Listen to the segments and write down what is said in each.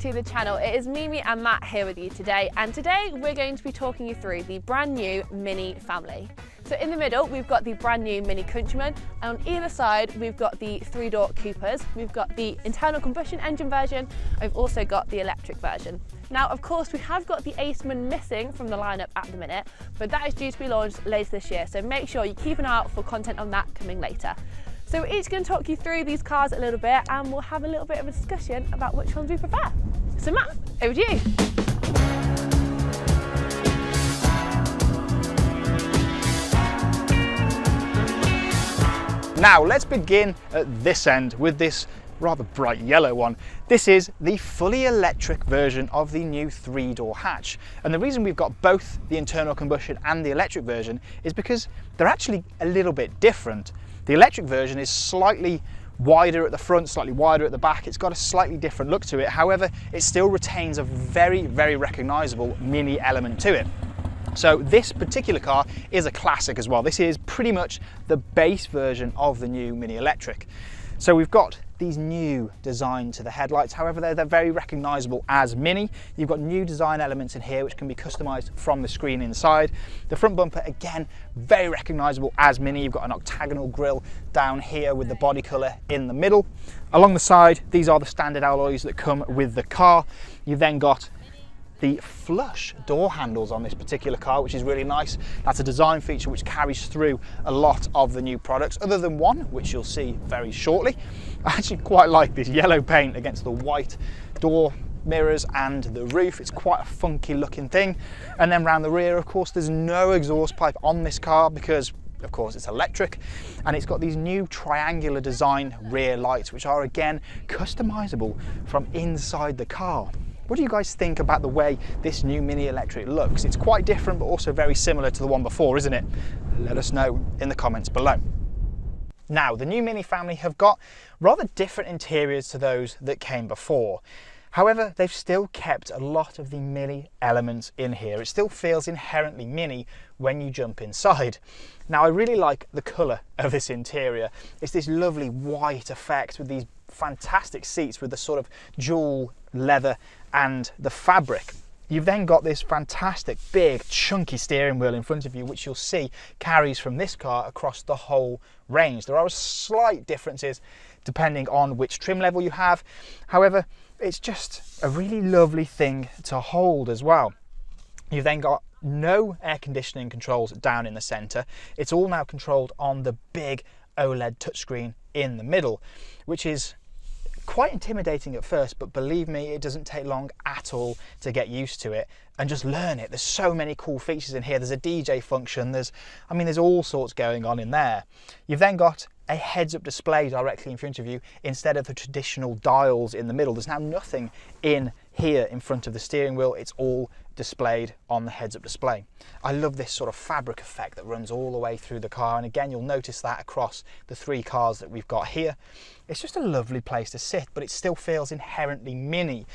to the channel. It is Mimi and Matt here with you today, and today we're going to be talking you through the brand new MINI family. So in the middle we've got the brand new MINI Countryman, and on either side we've got the three-door coupes. We've got the internal combustion engine version, and we've also got the electric version. Now of course we have got the Aceman missing from the lineup at the minute, but that is due to be launched later this year, so make sure you keep an eye out for content on that coming later. So we're each going to talk you through these cars a little bit, and we'll have a little bit of a discussion about which ones we prefer. So Matt, over to you. Now let's begin at this end with this rather bright yellow one. This is the fully electric version of the new three-door hatch, and the reason we've got both the internal combustion and the electric version is because they're actually a little bit different. The electric version is slightly wider at the front, slightly wider at the back. It's got a slightly different look to it. However, it still retains a very, very recognisable MINI element to it. So this particular car is a classic as well. This is pretty much the base version of the new MINI Electric. So we've got these new design to the headlights. However, they're very recognisable as MINI. You've got new design elements in here which can be customised from the screen inside. The front bumper, again, very recognisable as MINI. You've got an octagonal grille down here with the body colour in the middle. Along the side, these are the standard alloys that come with the car. You've then got the flush door handles on this particular car, which is really nice. That's a design feature which carries through a lot of the new products, other than one, which you'll see very shortly. I actually quite like this yellow paint against the white door mirrors and the roof. It's quite a funky looking thing. And then around the rear, of course, there's no exhaust pipe on this car because of course it's electric, and it's got these new triangular design rear lights which are again customizable from inside the car. What do you guys think about the way this new MINI Electric looks? It's quite different but also very similar to the one before, isn't it? Let us know in the comments below. Now, the new MINI family have got rather different interiors to those that came before. However, they've still kept a lot of the MINI elements in here. It still feels inherently MINI when you jump inside. Now, I really like the colour of this interior. It's this lovely white effect with these fantastic seats with the sort of dual leather and the fabric. You've then got this fantastic big chunky steering wheel in front of you, which you'll see carries from this car across the whole range. There are slight differences depending on which trim level you have. However, it's just a really lovely thing to hold as well. You've then got no air conditioning controls down in the centre. It's all now controlled on the big OLED touchscreen in the middle, which is quite intimidating at first, but believe me, it doesn't take long at all to get used to it and just learn it. There's so many cool features in here. There's a DJ function, there's all sorts going on in there. You've then got a heads-up display directly in front of you instead of the traditional dials in the middle. There's now nothing in here in front of the steering wheel. It's all displayed on the heads-up display. I love this sort of fabric effect that runs all the way through the car, and again you'll notice that across the three cars that we've got here. It's just a lovely place to sit, but it still feels inherently MINI.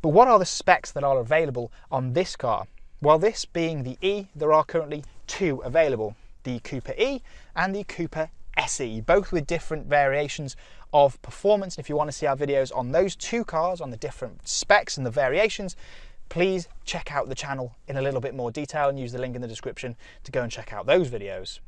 But what are the specs that are available on this car? Well, this being the E, there are currently two available, the Cooper E and the Cooper SE, both with different variations of performance. And if you want to see our videos on those two cars, on the different specs and the variations, please check out the channel in a little bit more detail and use the link in the description to go and check out those videos.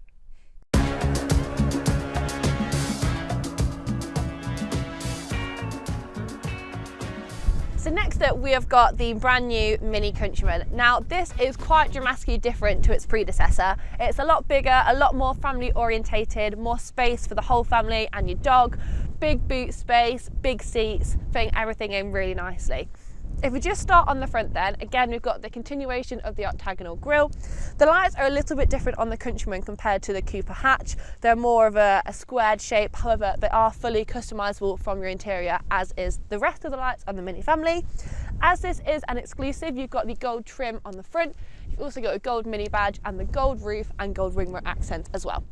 So next up we have got the brand new MINI Countryman. Now this is quite dramatically different to its predecessor. It's a lot bigger, a lot more family orientated, more space for the whole family and your dog, big boot space, big seats, fitting everything in really nicely. If we just start on the front then, again we've got the continuation of the octagonal grille. The lights are a little bit different on the Countryman compared to the Cooper hatch. They're more of a squared shape, however they are fully customisable from your interior, as is the rest of the lights on the MINI family. As this is an exclusive, you've got the gold trim on the front, you've also got a gold MINI badge and the gold roof and gold ring mirror accents as well.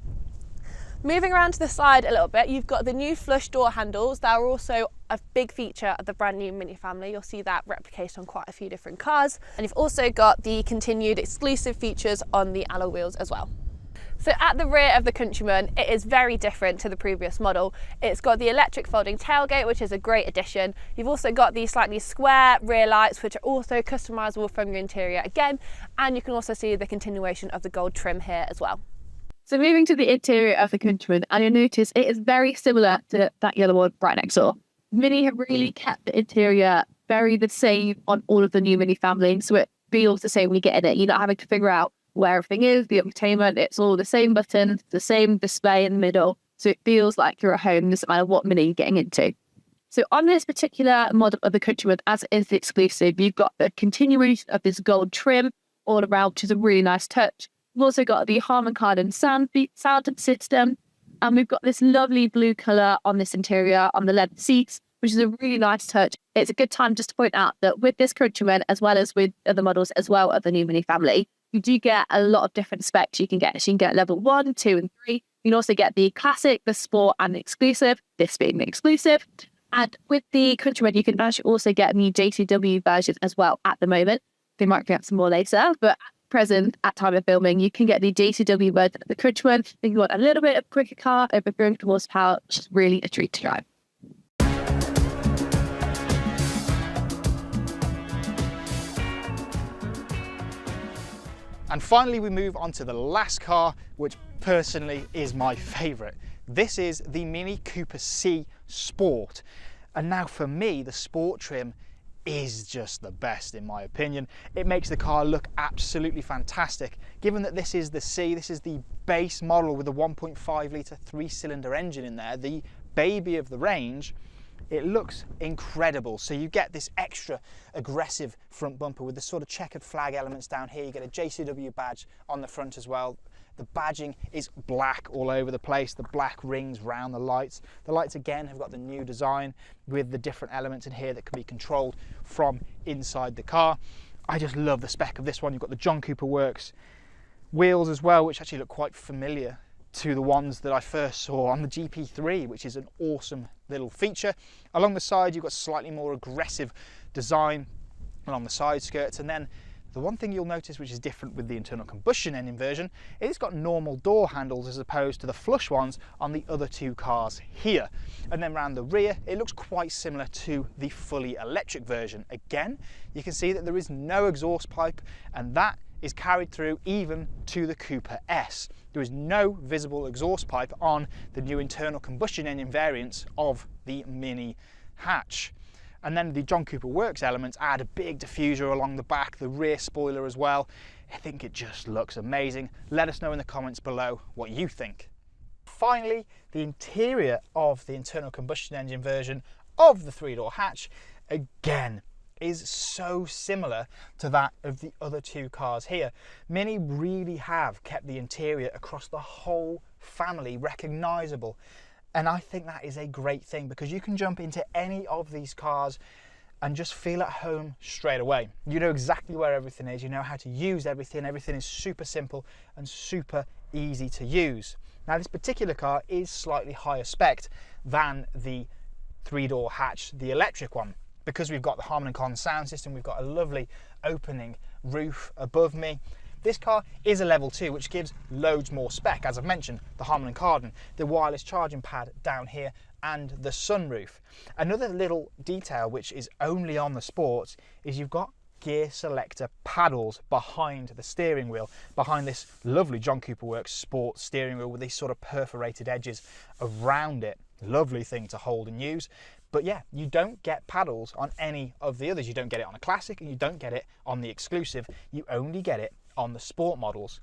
Moving around to the side a little bit, you've got the new flush door handles. That are also a big feature of the brand new MINI family. You'll see that replicated on quite a few different cars. And you've also got the continued exclusive features on the alloy wheels as well. So at the rear of the Countryman, it is very different to the previous model. It's got the electric folding tailgate, which is a great addition. You've also got the slightly square rear lights, which are also customizable from your interior again. And you can also see the continuation of the gold trim here as well. So moving to the interior of the Countryman, and you'll notice it is very similar to that yellow one right next door. Mini have really kept the interior very the same on all of the new Mini family, so it feels the same when you get in it. You're not having to figure out where everything is, the entertainment, it's all the same button, the same display in the middle, so it feels like you're at home, doesn't matter what Mini you're getting into. So on this particular model of the Countryman, as it is the exclusive, you've got the continuation of this gold trim all around, which is a really nice touch. We've also got the Harman Kardon sound system, and we've got this lovely blue colour on this interior on the leather seats, which is a really nice touch. It's a good time just to point out that with this Countryman, as well as with other models as well of the new Mini family, you do get a lot of different specs you can get. So you can get level 1, 2 and 3. You can also get the classic, the sport and the exclusive, this being the exclusive. And with the Countryman, you can actually also get the JCW version as well at the moment. They might get some more later, but at present, at time of filming, you can get the JCW version of the Countryman. If you want a little bit of quicker car over 300 horsepower, which is really a treat to drive. And finally, we move on to the last car, which personally is my favourite. This is the Mini Cooper C Sport. And now for me, the Sport trim is just the best in my opinion. It makes the car look absolutely fantastic. Given that this is the C, this is the base model with a 1.5 litre 3-cylinder engine in there, the baby of the range, it looks incredible. So you get this extra aggressive front bumper with the sort of checkered flag elements down here. You get a JCW badge on the front as well. The badging is black all over the place, the black rings round the lights. The lights again have got the new design with the different elements in here that can be controlled from inside the car. I just love the spec of this one. You've got the John Cooper Works wheels as well, which actually look quite familiar to the ones that I first saw on the GP3, which is an awesome little feature. Along the side, you've got slightly more aggressive design along the side skirts, and then the one thing you'll notice which is different with the internal combustion engine version is it's got normal door handles as opposed to the flush ones on the other two cars here. And then around the rear, it looks quite similar to the fully electric version. Again, you can see that there is no exhaust pipe, and that is carried through even to the Cooper S. There is no visible exhaust pipe on the new internal combustion engine variants of the Mini hatch. And then the John Cooper Works elements add a big diffuser along the back, the rear spoiler as well. I think it just looks amazing. Let us know in the comments below what you think. Finally, the interior of the internal combustion engine version of the 3-door hatch, again, is so similar to that of the other two cars here. Mini really have kept the interior across the whole family recognisable. And I think that is a great thing because you can jump into any of these cars and just feel at home straight away. You know exactly where everything is, you know how to use everything. Everything is super simple and super easy to use. Now this particular car is slightly higher spec than the 3-door hatch, the electric one, because we've got the Harman Kardon sound system, we've got a lovely opening roof above me. This car is a level 2, which gives loads more spec. As I've mentioned, the Harman Kardon, the wireless charging pad down here, and the sunroof. Another little detail which is only on the Sports is you've got gear selector paddles behind the steering wheel, behind this lovely John Cooper Works Sport steering wheel with these sort of perforated edges around it. Lovely thing to hold and use. But yeah, you don't get paddles on any of the others. You don't get it on a Classic and you don't get it on the exclusive. You only get it on the Sport models.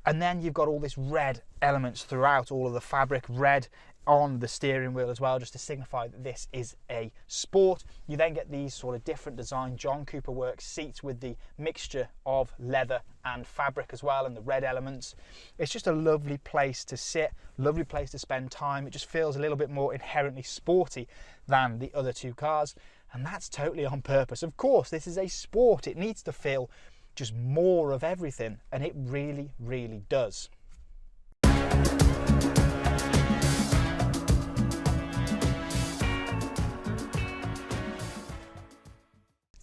And then you've got all this red elements throughout, all of the fabric red on the steering wheel as well, just to signify that this is a Sport. You then get these sort of different design John Cooper Works seats with the mixture of leather and fabric as well, and the red elements. It's just a lovely place to sit, lovely place to spend time. It just feels a little bit more inherently sporty than the other two cars, and that's totally on purpose. Of course, this is a Sport. It needs to feel just more of everything, and it really, really does.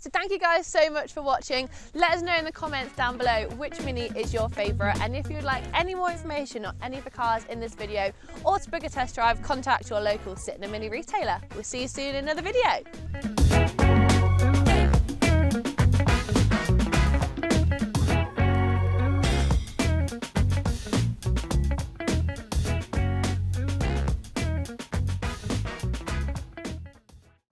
So thank you guys so much for watching. Let us know in the comments down below which Mini is your favourite, and if you'd like any more information on any of the cars in this video or to book a test drive, contact your local Sytner Mini retailer. We'll see you soon in another video.